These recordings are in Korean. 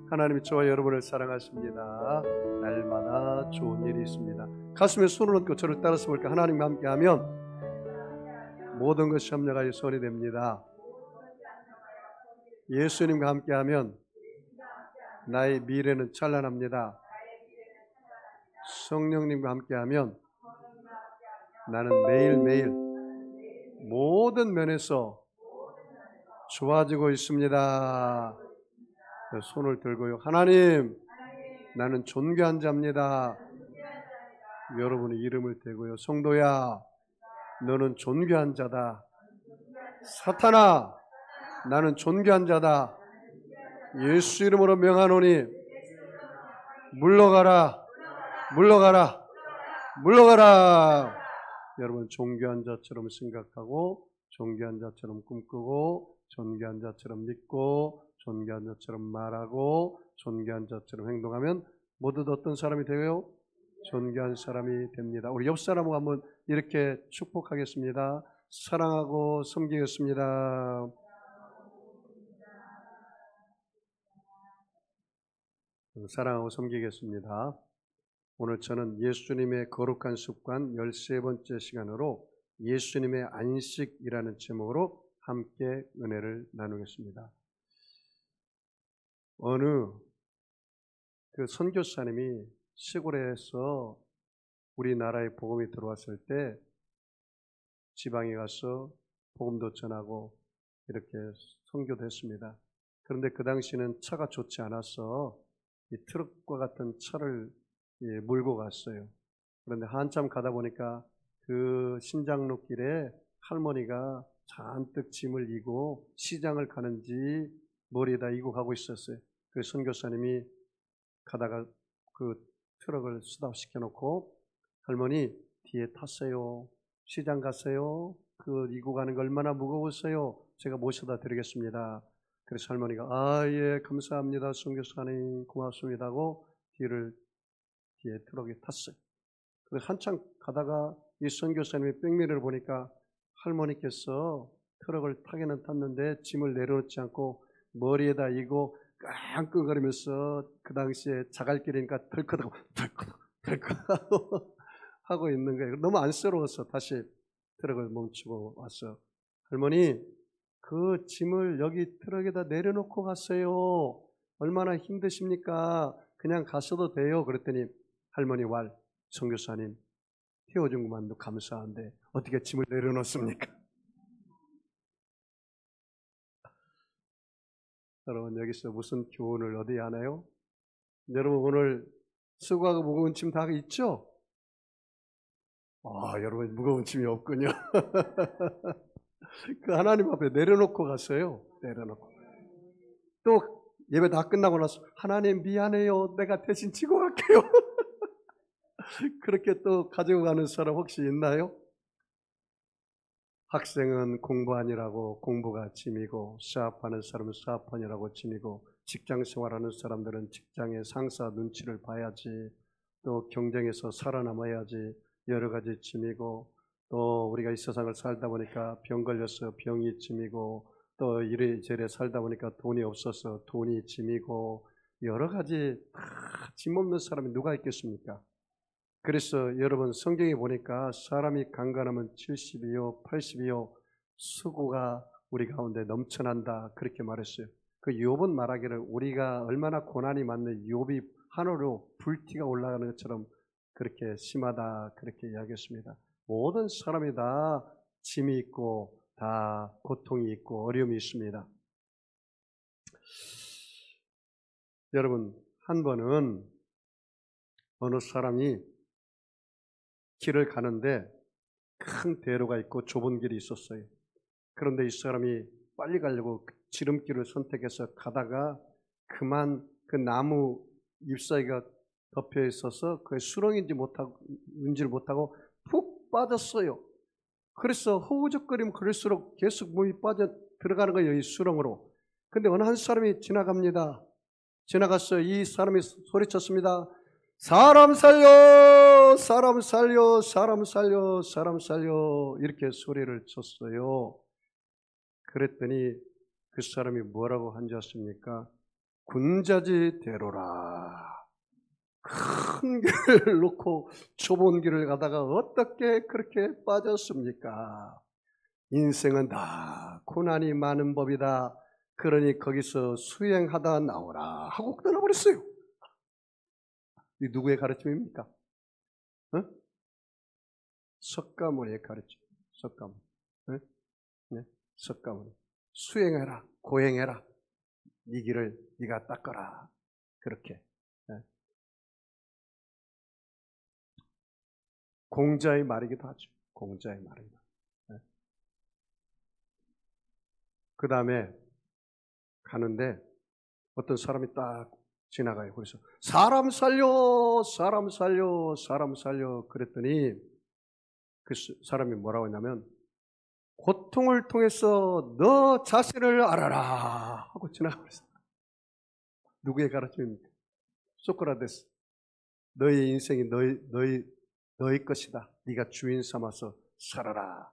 하나님이 저와 여러분을 사랑하십니다. 날마다 좋은 일이 있습니다. 가슴에 손을 얹고 저를 따라서 볼까? 하나님과 함께하면 모든 것이 협력하여 선이 됩니다. 예수님과 함께하면 나의 미래는 찬란합니다. 성령님과 함께하면 나는 매일매일 모든 면에서 좋아지고 있습니다. 손을 들고요. 하나님, 나는 존귀한 자입니다. 여러분의 이름을 대고요. 성도야, 너는 존귀한 자다. 사탄아, 나는 존귀한 자다. 예수 이름으로 명하노니 물러가라, 물러가라, 물러가라. 여러분 존귀한 자처럼 생각하고 존귀한 자처럼 꿈꾸고 존귀한 자처럼 믿고 존귀한 자처럼 말하고 존귀한 자처럼 행동하면 모두 어떤 사람이 되고요? 존귀한 사람이 됩니다. 우리 옆 사람하고 한번 이렇게 축복하겠습니다. 사랑하고 섬기겠습니다. 사랑하고 섬기겠습니다. 오늘 저는 예수님의 거룩한 습관 13번째 시간으로 예수님의 안식이라는 제목으로 함께 은혜를 나누겠습니다. 어느 선교사님이 시골에서 우리나라에 복음이 들어왔을 때 지방에 가서 복음도 전하고 이렇게 선교도 했습니다. 그런데 그 당시는 차가 좋지 않아서 이 트럭과 같은 차를 몰고 갔어요. 그런데 한참 가다 보니까 그 신장로길에 할머니가 잔뜩 짐을 이고 시장을 가는지 머리에다 이고 가고 있었어요. 그 선교사님이 가다가 그 트럭을 스탑시켜 놓고 할머니 뒤에 탔어요. 시장 갔어요. 그 이고 가는 거 얼마나 무거웠어요. 제가 모셔다 드리겠습니다. 그래서 할머니가 예 감사합니다. 선교사님 고맙습니다 하고 뒤에 트럭에 탔어요. 그래서 한참 가다가 이 선교사님이 백미러를 보니까 할머니께서 트럭을 타기는 탔는데 짐을 내려놓지 않고 머리에다 이고 깡깡거리면서 그 당시에 자갈길이니까 덜컥하고 하고 있는 거예요. 너무 안쓰러워서 다시 트럭을 멈추고 와서 할머니 그 짐을 여기 트럭에다 내려놓고 갔어요. 얼마나 힘드십니까? 그냥 가셔도 돼요. 그랬더니 할머니 선교사님 태워준 것만도 감사한데 어떻게 짐을 내려놓습니까? 여러분 여기서 무슨 교훈을 얻어야 하나요? 여러분 오늘 수고하고 무거운 짐 다 있죠? 여러분 무거운 짐이 없군요. 그 하나님 앞에 내려놓고 갔어요. 내려놓고. 또 예배 다 끝나고 나서 하나님 미안해요. 내가 대신 지고 갈게요. 그렇게 또 가지고 가는 사람 혹시 있나요? 학생은 공부하느라고 공부가 짐이고 사업하는 사람은 사업하느라고 짐이고 직장 생활하는 사람들은 직장의 상사 눈치를 봐야지 또 경쟁에서 살아남아야지 여러 가지 짐이고 또 우리가 이 세상을 살다 보니까 병 걸려서 병이 짐이고 또 이래저래 살다 보니까 돈이 없어서 돈이 짐이고 여러 가지 다 짐 없는 사람이 누가 있겠습니까? 그래서 여러분 성경에 보니까 사람이 강건하면 70이요 80이요 수고가 우리 가운데 넘쳐난다 그렇게 말했어요. 그 욥은 말하기를 우리가 얼마나 고난이 많은 욥이 하늘로 불티가 올라가는 것처럼 그렇게 심하다 그렇게 이야기했습니다. 모든 사람이 다 짐이 있고 다 고통이 있고 어려움이 있습니다. 여러분 한 번은 어느 사람이 길을 가는데 큰 대로가 있고 좁은 길이 있었어요. 그런데 이 사람이 빨리 가려고 지름길을 선택해서 가다가 그만 그 나무 잎사귀가 덮여 있어서 그게 수렁인지를 못하고 푹 빠졌어요. 그래서 허우적거리면 그럴수록 계속 몸이 빠져 들어가는 거예요. 이 수렁으로. 근데 어느 한 사람이 지나갑니다. 지나갔어요. 이 사람이 소리쳤습니다. 사람 살려! 사람 살려! 사람 살려! 사람 살려! 이렇게 소리를 쳤어요. 그랬더니 그 사람이 뭐라고 한지 아십니까? 군자지대로라. 큰 길을 놓고 좁은 길을 가다가 어떻게 그렇게 빠졌습니까? 인생은 다 고난이 많은 법이다. 그러니 거기서 수행하다 나오라 하고 떠나버렸어요. 이 누구의 가르침입니까? 어? 석가모니의 가르침. 석가모니. 네? 네? 석가모니. 수행해라, 고행해라. 이 길을 네가 닦아라. 그렇게. 네. 공자의 말이기도 하죠. 공자의 말이기도. 네. 그 다음에 가는데 어떤 사람이 딱 지나가요. 그래서 사람 살려, 사람 살려, 사람 살려 그랬더니 그 사람이 뭐라고 했냐면 고통을 통해서 너 자신을 알아라 하고 지나가버렸어요. 누구의 가르침입니까? 소크라테스. 너의 인생이 너의 것이다. 네가 주인 삼아서 살아라.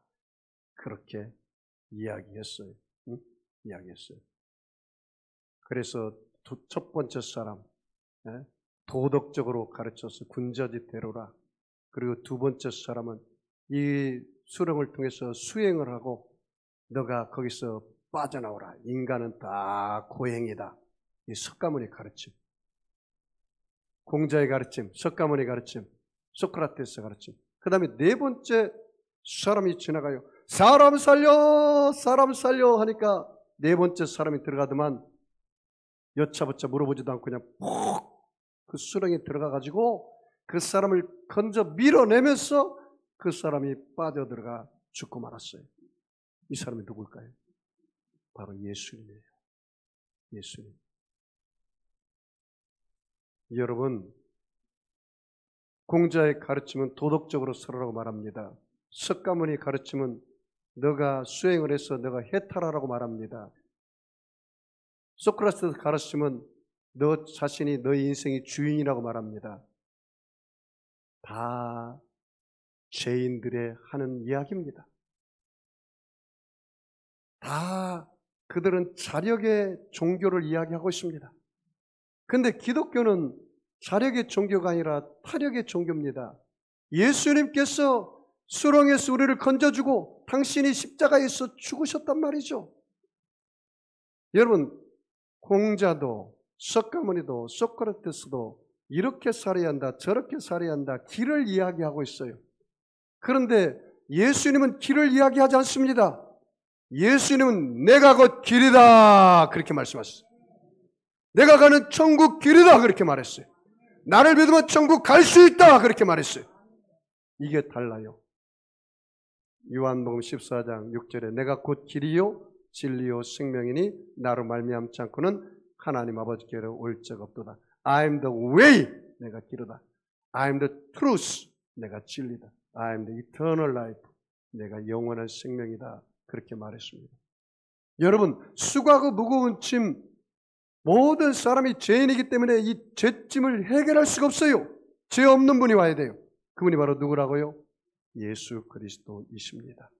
그렇게 이야기했어요. 응? 이야기했어요. 그래서 첫 번째 사람 도덕적으로 가르쳐서 군자지대로라. 그리고 두 번째 사람은 이 수령을 통해서 수행을 하고 너가 거기서 빠져나오라. 인간은 다 고행이다. 이 석가모니 가르침. 공자의 가르침, 석가모니 가르침, 소크라테스 가르침. 그 다음에 네 번째 사람이 지나가요. 사람 살려, 사람 살려 하니까 네 번째 사람이 들어가더만 여차부차 물어보지도 않고 그냥 푹 그 수렁에 들어가가지고 그 사람을 건져 밀어내면서 그 사람이 빠져들어가 죽고 말았어요. 이 사람이 누굴까요? 바로 예수님이에요. 예수님. 여러분, 공자의 가르침은 도덕적으로 살아라고 말합니다. 석가모니 가르침은 너가 수행을 해서 너가 해탈하라고 말합니다. 소크라테스 가르침은 너 자신이 너의 인생의 주인이라고 말합니다. 다 죄인들의 하는 이야기입니다. 다 그들은 자력의 종교를 이야기하고 있습니다. 그런데 기독교는 자력의 종교가 아니라 타력의 종교입니다. 예수님께서 수렁에서 우리를 건져주고 당신이 십자가에서 죽으셨단 말이죠. 여러분, 공자도 석가모니도 소크라테스도 이렇게 살아야 한다, 저렇게 살아야 한다, 길을 이야기하고 있어요. 그런데 예수님은 길을 이야기하지 않습니다. 예수님은 내가 곧 길이다 그렇게 말씀하셨어요. 내가 가는 천국 길이다 그렇게 말했어요. 나를 믿으면 천국 갈 수 있다 그렇게 말했어요. 이게 달라요. 요한복음 14장 6절에 내가 곧 길이요 진리요 생명이니 나로 말미암지 않고는 하나님 아버지께로 올 적 없도다. I am the way, 내가 길이다. I am the truth, 내가 진리다. I am the eternal life, 내가 영원한 생명이다. 그렇게 말했습니다. 여러분, 수고하고 무거운 짐, 모든 사람이 죄인이기 때문에 이 죄짐을 해결할 수가 없어요. 죄 없는 분이 와야 돼요. 그분이 바로 누구라고요? 예수 그리스도이십니다.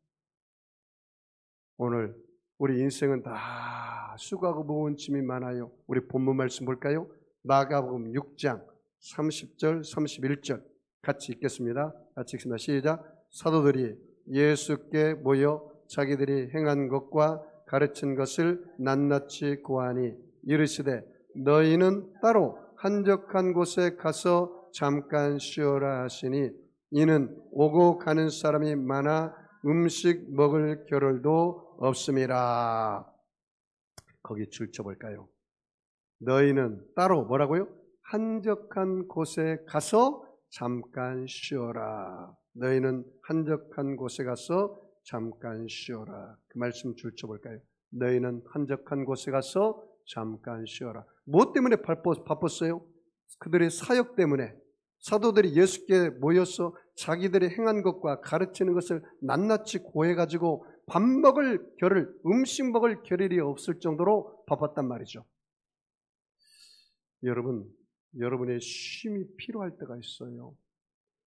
오늘 우리 인생은 다 수고하고 무거운 짐이 많아요. 우리 본문 말씀 볼까요? 마가복음 6장 30절 31절 같이 읽겠습니다. 같이 읽습니다. 시작. 사도들이 예수께 모여 자기들이 행한 것과 가르친 것을 낱낱이 고하니 이르시되 너희는 따로 한적한 곳에 가서 잠깐 쉬어라 하시니 이는 오고 가는 사람이 많아 음식 먹을 겨를도 없음이라. 거기 줄 쳐볼까요? 너희는 따로 뭐라고요? 한적한 곳에 가서 잠깐 쉬어라. 너희는 한적한 곳에 가서 잠깐 쉬어라. 그 말씀 줄 쳐볼까요? 너희는 한적한 곳에 가서 잠깐 쉬어라. 무엇 때문에 바빴어요? 그들의 사역 때문에. 사도들이 예수께 모여서 자기들이 행한 것과 가르치는 것을 낱낱이 고해가지고 밥 먹을 겨를, 음식 먹을 겨를이 없을 정도로 바빴단 말이죠. 여러분, 여러분의 쉼이 필요할 때가 있어요.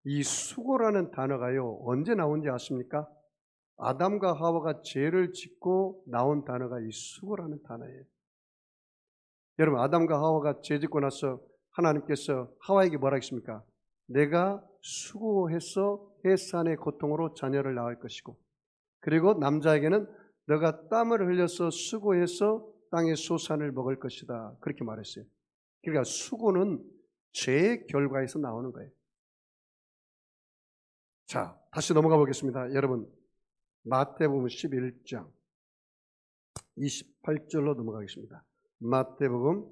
이 수고라는 단어가요, 언제 나온지 아십니까? 아담과 하와가 죄를 짓고 나온 단어가 이 수고라는 단어예요. 여러분, 아담과 하와가 죄짓고 나서 하나님께서 하와에게 뭐라 했습니까? 내가 수고해서 해산의 고통으로 자녀를 낳을 것이고, 그리고 남자에게는 너가 땀을 흘려서 수고해서 땅의 소산을 먹을 것이다. 그렇게 말했어요. 그러니까 수고는 죄의 결과에서 나오는 거예요. 자, 다시 넘어가 보겠습니다. 여러분, 마태복음 11장 28절로 넘어가겠습니다. 마태복음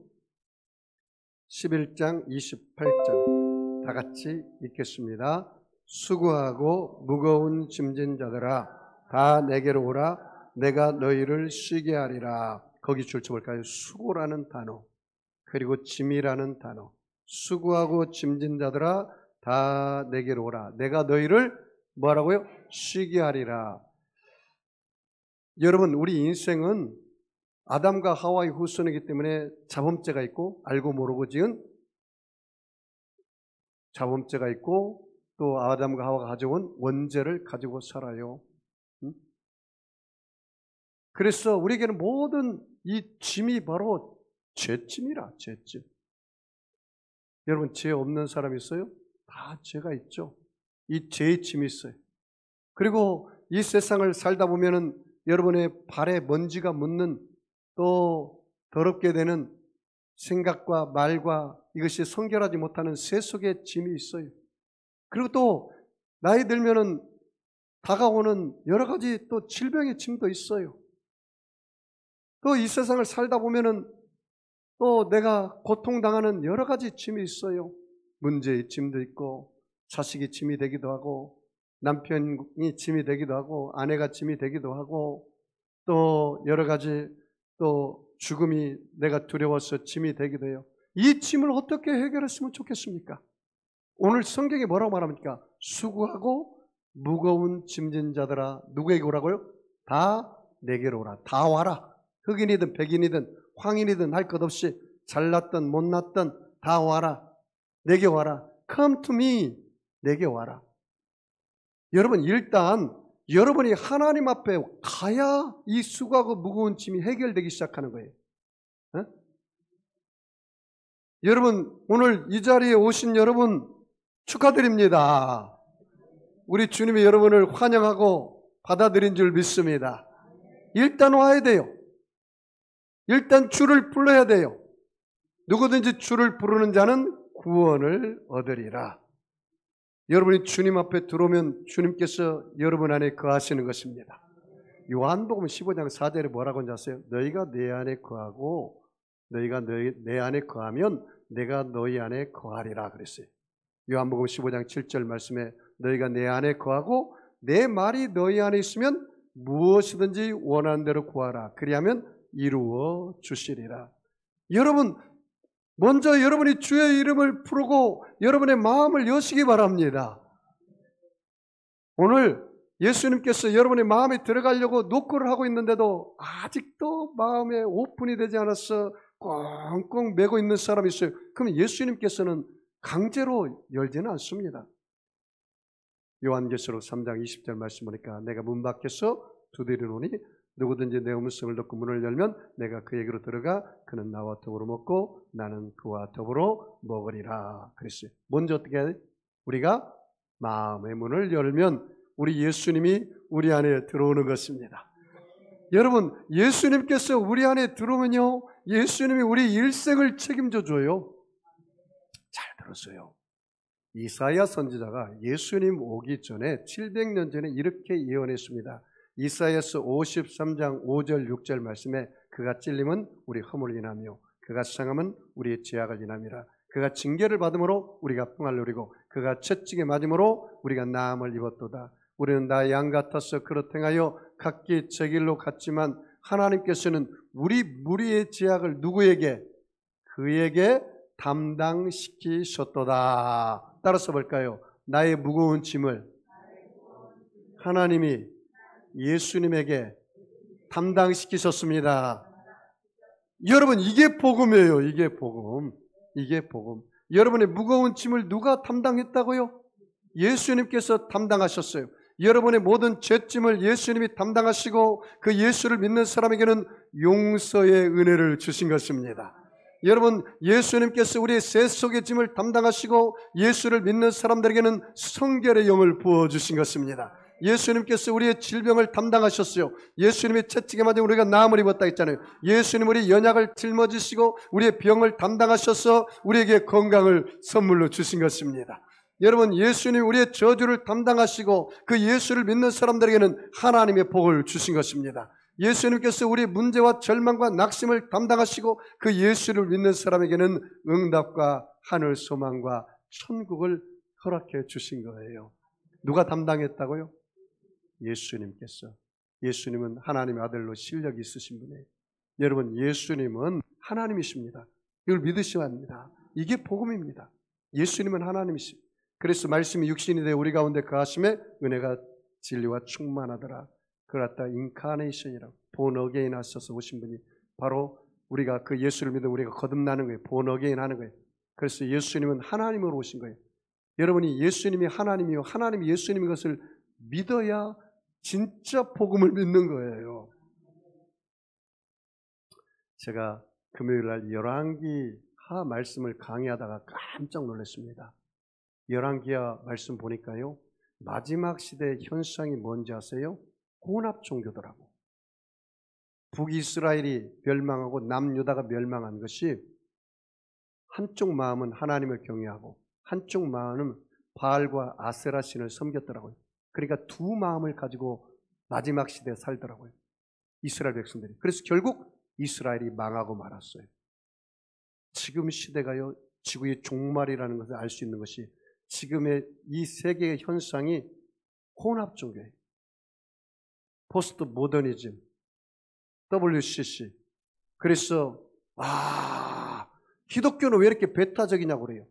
11장 28절 다 같이 읽겠습니다. 수고하고 무거운 짐진 자들아 다 내게로 오라. 내가 너희를 쉬게 하리라. 거기 줄쳐볼까요? 수고라는 단어, 그리고 짐이라는 단어. 수고하고 짐진 자들아 다 내게로 오라. 내가 너희를 뭐라고요? 쉬게 하리라. 여러분, 우리 인생은 아담과 하와의 후손이기 때문에 자범죄가 있고, 알고 모르고 지은 자범죄가 있고, 또 아담과 하와가 가져온 원죄를 가지고 살아요. 그래서 우리에게는 모든 이 짐이 바로 죄짐이라, 죄짐. 여러분, 죄 없는 사람 있어요? 다 죄가 있죠. 이 죄의 짐이 있어요. 그리고 이 세상을 살다 보면은 여러분의 발에 먼지가 묻는, 또 더럽게 되는 생각과 말과 이것이 성결하지 못하는 세속의 짐이 있어요. 그리고 또 나이 들면은 다가오는 여러 가지 또 질병의 짐도 있어요. 또 이 세상을 살다 보면은 또 내가 고통당하는 여러 가지 짐이 있어요. 문제의 짐도 있고, 자식이 짐이 되기도 하고, 남편이 짐이 되기도 하고, 아내가 짐이 되기도 하고, 또 여러 가지 또 죽음이 내가 두려워서 짐이 되기도 해요. 이 짐을 어떻게 해결했으면 좋겠습니까? 오늘 성경이 뭐라고 말합니까? 수고하고 무거운 짐진 자들아, 누구에게 오라고요? 다 내게로 오라. 다 와라. 흑인이든 백인이든 황인이든 할 것 없이 잘났든 못났든 다 와라. 내게 와라. Come to me. 내게 와라. 여러분, 일단 여러분이 하나님 앞에 가야 이 수고하고 무거운 짐이 해결되기 시작하는 거예요. 에? 여러분, 오늘 이 자리에 오신 여러분 축하드립니다. 우리 주님이 여러분을 환영하고 받아들인 줄 믿습니다. 일단 와야 돼요. 일단 주를 불러야 돼요. 누구든지 주를 부르는 자는 구원을 얻으리라. 여러분이 주님 앞에 들어오면 주님께서 여러분 안에 거하시는 것입니다. 요한복음 15장 4절에 뭐라고 하셨어요? 너희가 내 안에 거하고 너희가 내 안에 거하면 내가 너희 안에 거하리라 그랬어요. 요한복음 15장 7절 말씀에 너희가 내 안에 거하고 내 말이 너희 안에 있으면 무엇이든지 원하는 대로 구하라. 그리하면 이루어 주시리라. 여러분, 먼저 여러분이 주의 이름을 부르고 여러분의 마음을 여시기 바랍니다. 오늘 예수님께서 여러분의 마음에 들어가려고 노크를 하고 있는데도 아직도 마음에 오픈이 되지 않아서 꽁꽁 매고 있는 사람이 있어요. 그럼 예수님께서는 강제로 열지는 않습니다. 요한계시록 3장 20절 말씀 보니까 내가 문 밖에서 두드리노니 누구든지 내 음성을 듣고 문을 열면 내가 그에게로 들어가 그는 나와 더불어 먹고 나는 그와 더불어 먹으리라 그랬어요. 먼저 어떻게 해야 돼? 우리가 마음의 문을 열면 우리 예수님이 우리 안에 들어오는 것입니다. 여러분, 예수님께서 우리 안에 들어오면요, 예수님이 우리 일생을 책임져 줘요. 잘 들었어요. 이사야 선지자가 예수님 오기 전에 700년 전에 이렇게 예언했습니다. 이사야서 53장 5절 6절 말씀에 그가 찔림은 우리 허물을 인하며 그가 상함은 우리의 죄악을 인함이라. 그가 징계를 받음으로 우리가 평안을 누리고 그가 채찍에 맞음으로 우리가 나음을 입었도다. 우리는 다 양 같아서 그렇 행하여 각기 제 길로 갔지만 하나님께서는 우리 무리의 죄악을 누구에게? 그에게 담당시키셨도다. 따라서 볼까요? 나의 무거운 짐을 하나님이 예수님에게 담당시키셨습니다. 여러분, 이게 복음이에요. 이게 복음. 이게 복음. 여러분의 무거운 짐을 누가 담당했다고요? 예수님께서 담당하셨어요. 여러분의 모든 죄짐을 예수님이 담당하시고 그 예수를 믿는 사람에게는 용서의 은혜를 주신 것입니다. 여러분, 예수님께서 우리의 세 속의 짐을 담당하시고 예수를 믿는 사람들에게는 성결의 영을 부어주신 것입니다. 예수님께서 우리의 질병을 담당하셨어요. 예수님의 채찍에 맞아 우리가 나음을 입었다 했잖아요. 예수님 우리 연약을 짊어지시고 우리의 병을 담당하셔서 우리에게 건강을 선물로 주신 것입니다. 여러분, 예수님 우리의 저주를 담당하시고 그 예수를 믿는 사람들에게는 하나님의 복을 주신 것입니다. 예수님께서 우리 문제와 절망과 낙심을 담당하시고 그 예수를 믿는 사람에게는 응답과 하늘 소망과 천국을 허락해 주신 거예요. 누가 담당했다고요? 예수님께서. 예수님은 하나님의 아들로 실력이 있으신 분이에요. 여러분, 예수님은 하나님이십니다. 이걸 믿으셔야 합니다. 이게 복음입니다. 예수님은 하나님이십니다. 그래서 말씀이 육신이 되어 우리 가운데 거하심에 은혜가 진리와 충만하더라. 그걸 갖다 인카네이션이라고, 본 어게인 하셔서 오신 분이 바로 우리가 그 예수를 믿으면 우리가 거듭나는 거예요. 본 어게인 하는 거예요. 그래서 예수님은 하나님으로 오신 거예요. 여러분이 예수님이 하나님이요, 하나님이 예수님인 것을 믿어야 진짜 복음을 믿는 거예요. 제가 금요일 날 열왕기하 말씀을 강의하다가 깜짝 놀랐습니다. 열왕기하 말씀 보니까요, 마지막 시대의 현상이 뭔지 아세요? 혼합 종교더라고. 북이스라엘이 멸망하고 남유다가 멸망한 것이 한쪽 마음은 하나님을 경외하고 한쪽 마음은 바알과 아세라 신을 섬겼더라고요. 그러니까 두 마음을 가지고 마지막 시대에 살더라고요. 이스라엘 백성들이. 그래서 결국 이스라엘이 망하고 말았어요. 지금 시대가요, 지구의 종말이라는 것을 알 수 있는 것이 지금의 이 세계의 현상이 혼합 종교예요. 포스트 모더니즘, WCC. 그래서 기독교는 왜 이렇게 배타적이냐고 그래요.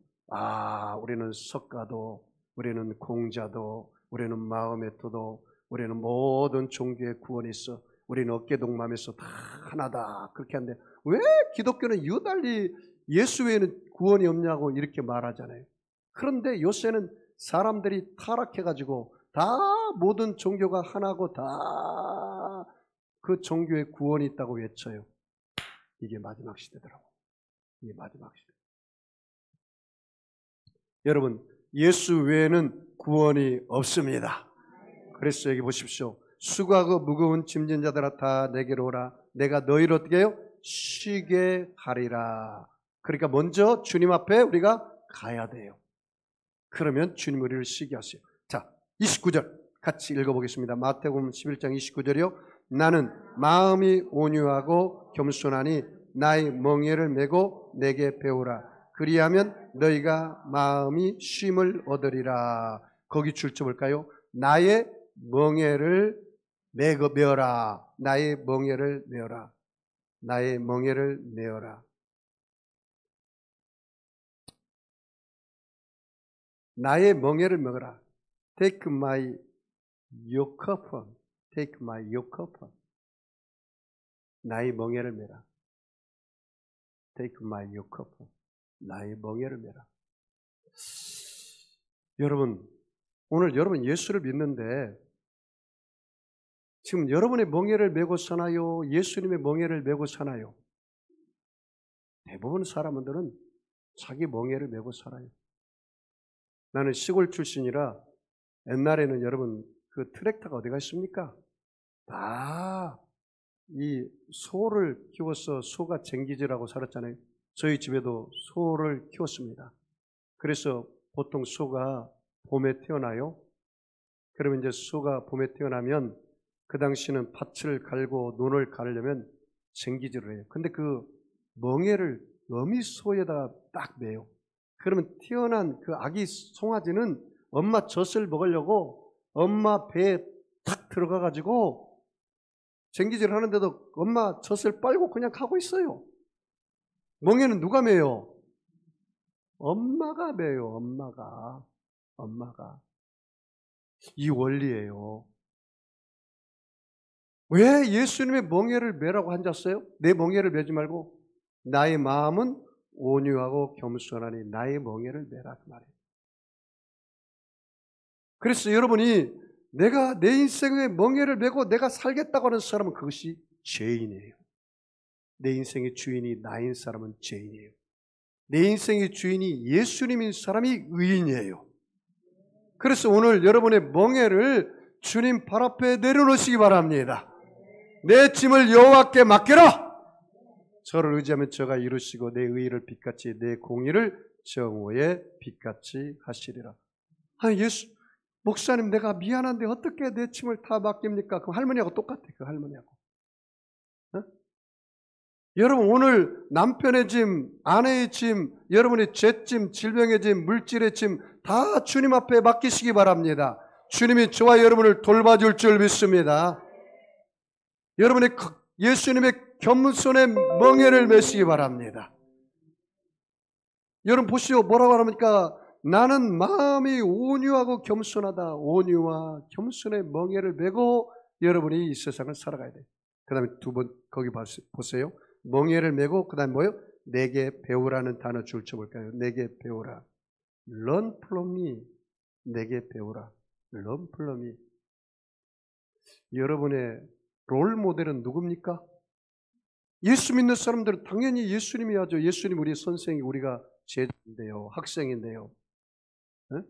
우리는 석가도, 우리는 공자도, 우리는 마호메트도, 우리는 모든 종교의 구원이 있어. 우리는 어깨동무하면서 다 하나다. 그렇게 하는데 왜 기독교는 유달리 예수 외에는 구원이 없냐고 이렇게 말하잖아요. 그런데 요새는 사람들이 타락해가지고 다 모든 종교가 하나고 다 그 종교에 구원이 있다고 외쳐요. 이게 마지막 시대더라고. 이게 마지막 시대. 여러분, 예수 외에는 구원이 없습니다. 그래서 여기 보십시오. 수고하고 무거운 짐진 자들아 다 내게로 오라. 내가 너희를 어떻게 해요? 쉬게 하리라. 그러니까 먼저 주님 앞에 우리가 가야 돼요. 그러면 주님 우리를 쉬게 하세요. 자, 29절 같이 읽어보겠습니다. 마태복음 11장 29절이요. 나는 마음이 온유하고 겸손하니 나의 멍에를 메고 내게 배우라. 그리하면 너희가 마음이 쉼을 얻으리라. 거기 줄쳐 볼까요? 나의 멍에를 메어라. 나의 멍에를 메어라. 나의 멍에를 메어라. 나의 멍에를 먹어라. Take my yoke upon. Take my yoke upon. 나의 멍에를 메라. Take my yoke upon. 나의 멍에를 메라. 여러분, 오늘 여러분 예수를 믿는데 지금 여러분의 멍에를 메고 사나요? 예수님의 멍에를 메고 사나요? 대부분 사람들은 자기 멍에를 메고 살아요. 나는 시골 출신이라 옛날에는 여러분 그 트랙터가 어디가 있습니까? 다 이 소를 키워서 소가 쟁기질하고 살았잖아요. 저희 집에도 소를 키웠습니다. 그래서 보통 소가 봄에 태어나요. 그러면 이제 소가 봄에 태어나면 그 당시는 밭을 갈고 논을 가르려면 쟁기질을 해요. 근데 그 멍에를 어미 소에다가 딱 매요. 그러면 태어난 그 아기 송아지는 엄마 젖을 먹으려고 엄마 배에 탁 들어가가지고 쟁기질을 하는데도 엄마 젖을 빨고 그냥 가고 있어요. 멍에는 누가 매요? 엄마가 매요. 엄마가. 이 원리예요. 왜 예수님의 멍에를 매라고 앉았어요? 내 멍에를 매지 말고 나의 마음은 온유하고 겸손하니 나의 멍에를 매라 그 말이에요. 그래서 여러분이 내가 내 인생의 멍에를 메고 내가 살겠다고 하는 사람은 그것이 죄인이에요. 내 인생의 주인이 나인 사람은 죄인이에요. 내 인생의 주인이 예수님인 사람이 의인이에요. 그래서 오늘 여러분의 멍에를 주님 발 앞에 내려놓으시기 바랍니다. 내 짐을 여호와께 맡겨라. 저를 의지하면 저가 이루시고 내 의의를 빛같이 내 공의를 정오에 빛같이 하시리라. 예수 목사님 내가 미안한데 어떻게 내 짐을 다 맡깁니까? 그 할머니하고 똑같아. 그 할머니하고. 어? 여러분 오늘 남편의 짐, 아내의 짐, 여러분의 죄짐, 질병의 짐, 물질의 짐 다 주님 앞에 맡기시기 바랍니다. 주님이 저와 여러분을 돌봐줄 줄 믿습니다. 여러분의 예수님의 겸손의 멍에를 메시기 바랍니다. 여러분 보시오. 뭐라고 합니까? 나는 마음이 온유하고 겸손하다. 온유와 겸손의 멍에를 메고 여러분이 이 세상을 살아가야 돼요. 그 다음에 두 번 거기 보세요. 멍에를 메고 그 다음에 뭐요? 내게 배우라는 단어 줄 쳐볼까요? 내게 배우라. Learn from me. 내게 배우라. Learn from me. 여러분의 롤 모델은 누굽니까? 예수 믿는 사람들은 당연히 예수님이 하죠. 예수님 우리 선생이 우리가 제자인데요. 학생인데요. 네?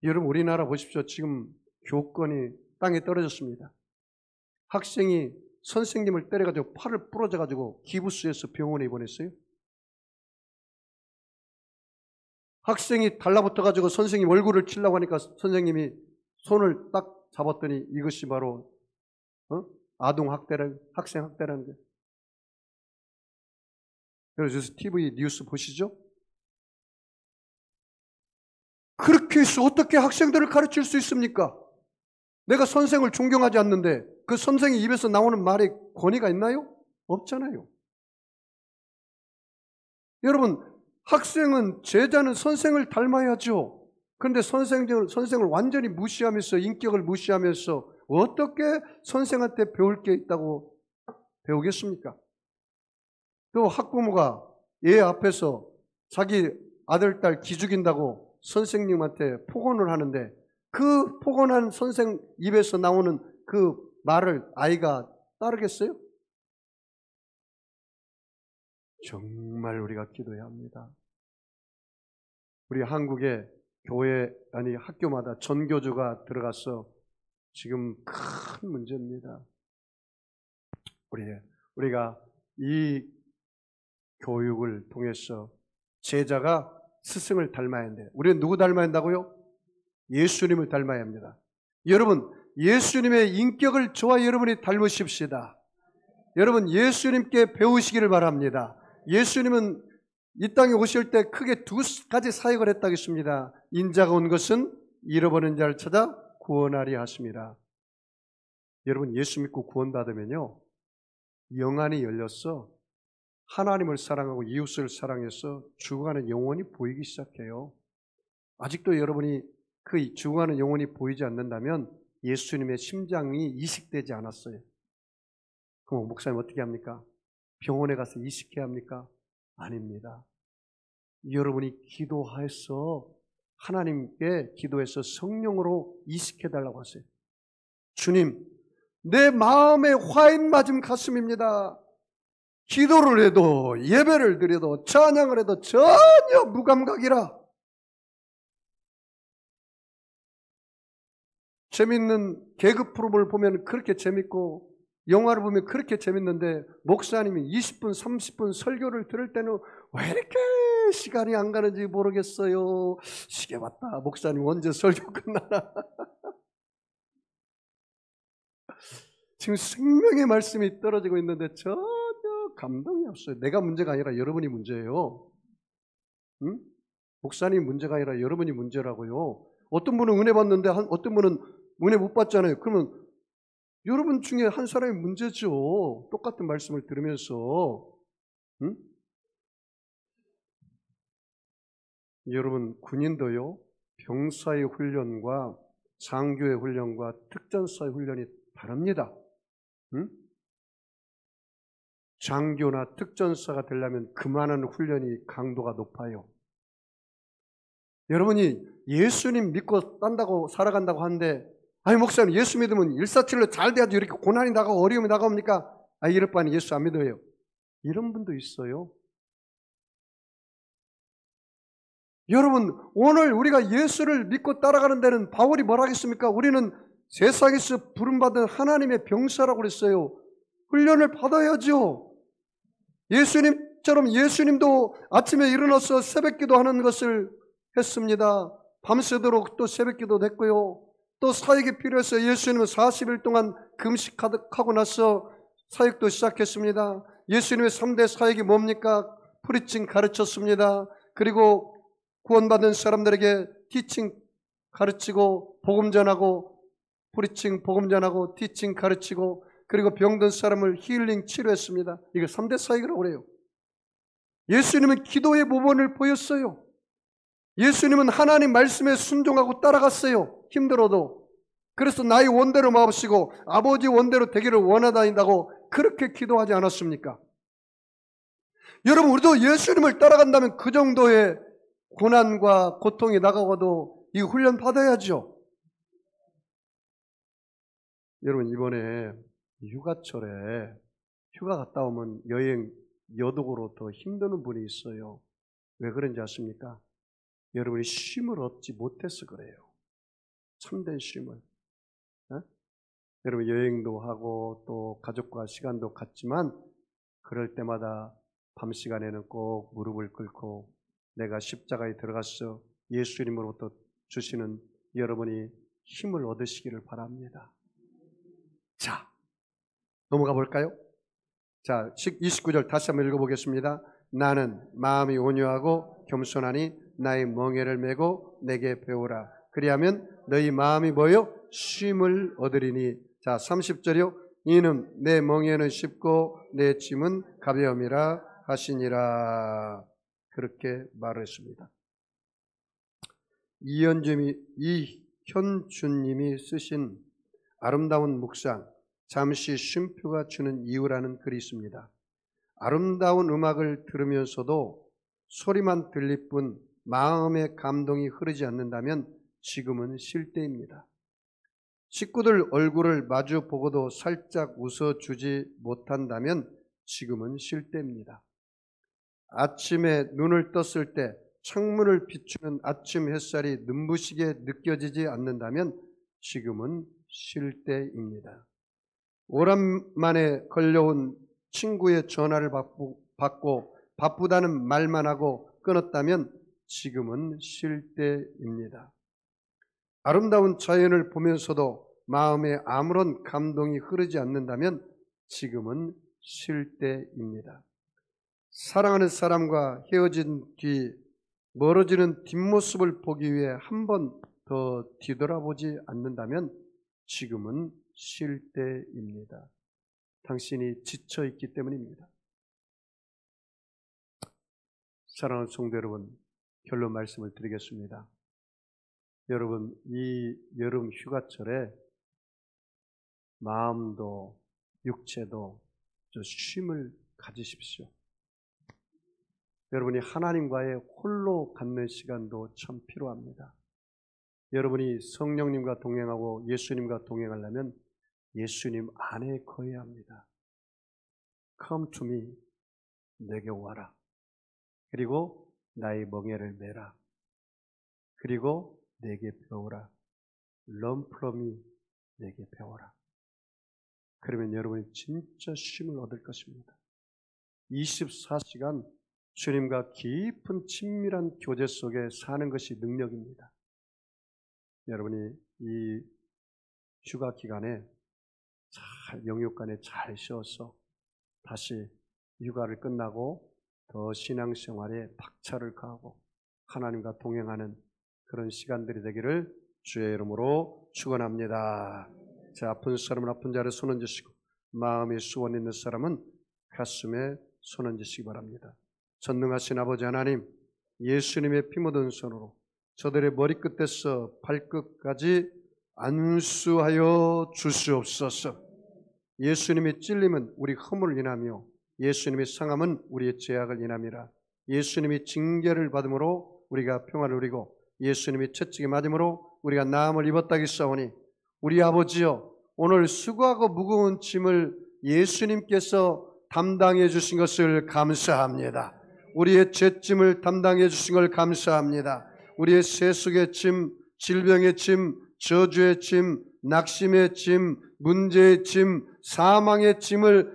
여러분 우리나라 보십시오. 지금 교권이 땅에 떨어졌습니다. 학생이 선생님을 때려가지고 팔을 부러져가지고 기부스에서 병원에 입원했어요. 학생이 달라붙어가지고 선생님 얼굴을 치려고 하니까 선생님이 손을 딱 잡았더니 이것이 바로 아동학대라는, 학생학대라는 거예요. 그래서 TV 뉴스 보시죠? 그렇게 해서 어떻게 학생들을 가르칠 수 있습니까? 내가 선생을 존경하지 않는데 그 선생의 입에서 나오는 말에 권위가 있나요? 없잖아요. 여러분, 학생은, 제자는 선생을 닮아야죠. 그런데 선생을 완전히 무시하면서, 인격을 무시하면서 어떻게 선생한테 배울 게 있다고 배우겠습니까? 또 학부모가 애 앞에서 자기 아들, 딸 기죽인다고 선생님한테 폭언을 하는데 그 폭언한 선생 입에서 나오는 그 말을 아이가 따르겠어요? 정말 우리가 기도해야 합니다. 우리 한국의 교회, 아니 학교마다 전교조가 들어가서 지금 큰 문제입니다. 우리가 이 교육을 통해서 제자가 스승을 닮아야 하는데 우리는 누구 닮아야 한다고요? 예수님을 닮아야 합니다. 여러분, 예수님의 인격을 저와 여러분이 닮으십시다. 여러분, 예수님께 배우시기를 바랍니다. 예수님은 이 땅에 오실 때 크게 두 가지 사역을 했다고 했습니다. 인자가 온 것은 잃어버린 자를 찾아 구원하리 하십니다. 여러분, 예수 믿고 구원받으면요, 영안이 열렸어. 하나님을 사랑하고 이웃을 사랑해서 죽어가는 영혼이 보이기 시작해요. 아직도 여러분이 그 죽어가는 영혼이 보이지 않는다면 예수님의 심장이 이식되지 않았어요. 그럼 목사님 어떻게 합니까? 병원에 가서 이식해야 합니까? 아닙니다. 여러분이 기도해서 하나님께 기도해서 성령으로 이식해달라고 하세요. 주님, 내 마음에 화인 맞은 가슴입니다. 기도를 해도 예배를 드려도 찬양을 해도 전혀 무감각이라. 재밌는 개그 프로를 보면 그렇게 재밌고 영화를 보면 그렇게 재밌는데 목사님이 20분, 30분 설교를 들을 때는 왜 이렇게 시간이 안 가는지 모르겠어요. 시계 봤다. 목사님 언제 설교 끝나나. 지금 생명의 말씀이 떨어지고 있는데 전혀 감동이 없어요. 내가 문제가 아니라 여러분이 문제예요. 응? 목사님이 문제가 아니라 여러분이 문제라고요. 어떤 분은 은혜 받는데 어떤 분은 은혜 못 받잖아요. 그러면 여러분 중에 한 사람이 문제죠. 똑같은 말씀을 들으면서. 응? 여러분, 군인도요, 병사의 훈련과 장교의 훈련과 특전사의 훈련이 다릅니다. 응? 장교나 특전사가 되려면 그만한 훈련이 강도가 높아요. 여러분이 예수님 믿고 딴다고 살아간다고 하는데, 아니 목사님 예수 믿으면 일사천리로 잘 돼야지 이렇게 고난이 나가고 어려움이 나가옵니까? 이럴 바에는 예수 안 믿어요. 이런 분도 있어요. 여러분, 오늘 우리가 예수를 믿고 따라가는 데는 바울이 뭐라 하겠습니까? 우리는 세상에서 부름받은 하나님의 병사라고 그랬어요. 훈련을 받아야죠. 예수님처럼 예수님도 아침에 일어나서 새벽기도 하는 것을 했습니다. 밤새도록 또 새벽기도 됐고요. 또 사역이 필요해서 예수님은 40일 동안 금식하고 나서 사역도 시작했습니다. 예수님의 3대 사역이 뭡니까? 프리칭 가르쳤습니다. 그리고 구원받은 사람들에게 티칭 가르치고 복음 전하고 프리칭 복음 전하고 티칭 가르치고 그리고 병든 사람을 힐링 치료했습니다. 이거 3대 사역이라고 그래요. 예수님은 기도의 모범을 보였어요. 예수님은 하나님 말씀에 순종하고 따라갔어요. 힘들어도. 그래서 나의 원대로 마옵시고 아버지 원대로 되기를 원하다인다고 그렇게 기도하지 않았습니까? 여러분, 우리도 예수님을 따라간다면 그 정도의 고난과 고통이 나가고도 이 훈련 받아야죠. 여러분, 이번에 휴가철에 휴가 갔다 오면 여행 여독으로 더 힘드는 분이 있어요. 왜 그런지 아십니까? 여러분이 쉼을 얻지 못해서 그래요. 참된 쉼을. 여러분, 여행도 하고 또 가족과 시간도 갖지만 그럴 때마다 밤 시간에는 꼭 무릎을 꿇고 내가 십자가에 들어가서 예수님으로부터 주시는 여러분이 힘을 얻으시기를 바랍니다. 자, 넘어가 볼까요? 자, 29절 다시 한번 읽어보겠습니다. 나는 마음이 온유하고 겸손하니 나의 멍에를 메고 내게 배우라. 그리하면 너희 마음이 뭐요? 쉼을 얻으리니. 자, 30절이요. 이는 내 멍에는 쉽고 내 짐은 가벼움이라 하시니라. 그렇게 말했습니다. 이현주님이 쓰신 아름다운 묵상, 잠시 쉼표가 주는 이유라는 글이 있습니다. 아름다운 음악을 들으면서도 소리만 들릴 뿐 마음의 감동이 흐르지 않는다면 지금은 쉴 때입니다. 식구들 얼굴을 마주 보고도 살짝 웃어주지 못한다면 지금은 쉴 때입니다. 아침에 눈을 떴을 때 창문을 비추는 아침 햇살이 눈부시게 느껴지지 않는다면 지금은 쉴 때입니다. 오랜만에 걸려온 친구의 전화를 받고 바쁘다는 말만 하고 끊었다면 지금은 쉴 때입니다. 아름다운 자연을 보면서도 마음에 아무런 감동이 흐르지 않는다면 지금은 쉴 때입니다. 사랑하는 사람과 헤어진 뒤 멀어지는 뒷모습을 보기 위해 한 번 더 뒤돌아보지 않는다면 지금은 쉴 때입니다. 당신이 지쳐있기 때문입니다. 사랑하는 성도 여러분, 결론 말씀을 드리겠습니다. 여러분, 이 여름 휴가철에 마음도 육체도 쉼을 가지십시오. 여러분이 하나님과의 홀로 갖는 시간도 참 필요합니다. 여러분이 성령님과 동행하고 예수님과 동행하려면 예수님 안에 거해야 합니다. Come to me, 내게 와라. 그리고 나의 멍에를 메라. 그리고 내게 배우라. Learn from me, 내게 배워라. 그러면 여러분이 진짜 쉼을 얻을 것입니다. 24시간 주님과 깊은 친밀한 교제 속에 사는 것이 능력입니다. 여러분이 이 휴가 기간에 영육간에 잘 쉬어서 다시 휴가를 끝나고 더 신앙생활에 박차를 가하고 하나님과 동행하는 그런 시간들이 되기를 주의 이름으로 축원합니다. 자, 아픈 사람은 아픈 자를 손 얹으시고 마음에 수원 있는 사람은 가슴에 손 얹으시기 바랍니다. 전능하신 아버지 하나님, 예수님의 피 묻은 손으로 저들의 머리끝에서 발끝까지 안수하여 주시옵소서. 예수님의 찔림은 우리 허물을 인하며 예수님의 상함은 우리의 죄악을 인함이라. 예수님이 징계를 받음으로 우리가 평화를 누리고 예수님이 채찍에 맞음으로 우리가 나음을 입었다기 싸우니 우리 아버지여, 오늘 수고하고 무거운 짐을 예수님께서 담당해 주신 것을 감사합니다. 우리의 죄짐을 담당해 주신 걸 감사합니다. 우리의 세속의 짐, 질병의 짐, 저주의 짐, 낙심의 짐, 문제의 짐, 사망의 짐을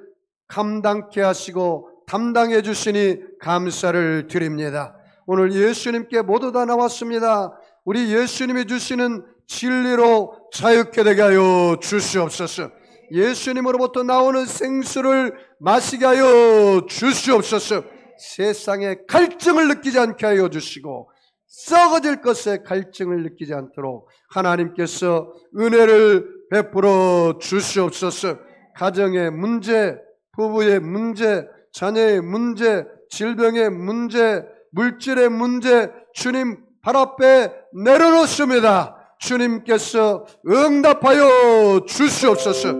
감당케 하시고 담당해 주시니 감사를 드립니다. 오늘 예수님께 모두 다 나왔습니다. 우리 예수님이 주시는 진리로 자유케 되게 하여 주시옵소서. 예수님으로부터 나오는 생수를 마시게 하여 주시옵소서. 세상에 갈증을 느끼지 않게 하여 주시고 썩어질 것에 갈증을 느끼지 않도록 하나님께서 은혜를 베풀어 주시옵소서. 가정의 문제, 부부의 문제, 자녀의 문제, 질병의 문제, 물질의 문제 주님 발 앞에 내려놓습니다. 주님께서 응답하여 주시옵소서.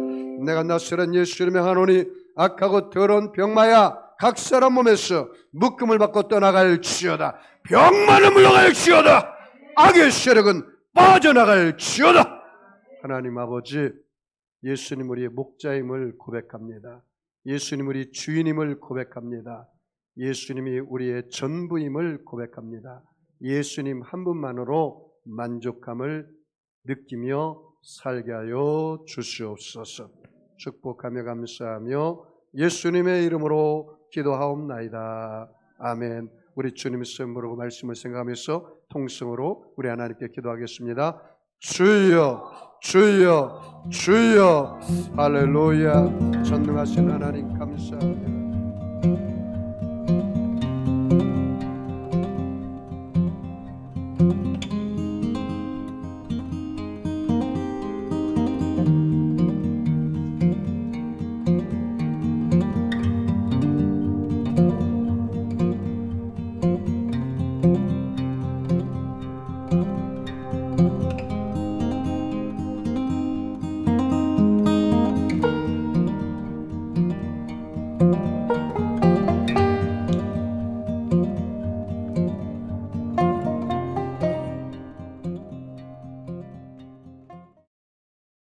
내가 나사렛 예수님의 하노니 악하고 더러운 병마야 각 사람 몸에서 묶음을 받고 떠나갈지어다. 병마는 물러갈지어다. 악의 세력은 빠져나갈지어다. 하나님 아버지, 예수님 우리의 목자임을 고백합니다. 예수님 우리 주인임을 고백합니다. 예수님이 우리의 전부임을 고백합니다. 예수님 한 분만으로 만족함을 느끼며 살게 하여 주시옵소서. 축복하며 감사하며 예수님의 이름으로 기도하옵나이다. 아멘. 우리 주님의 선물로 말씀을 생각하면서 통성으로 우리 하나님께 기도하겠습니다. 주여, 주여, 주여. 할렐루야. 전능하신 하나님 감사합니다.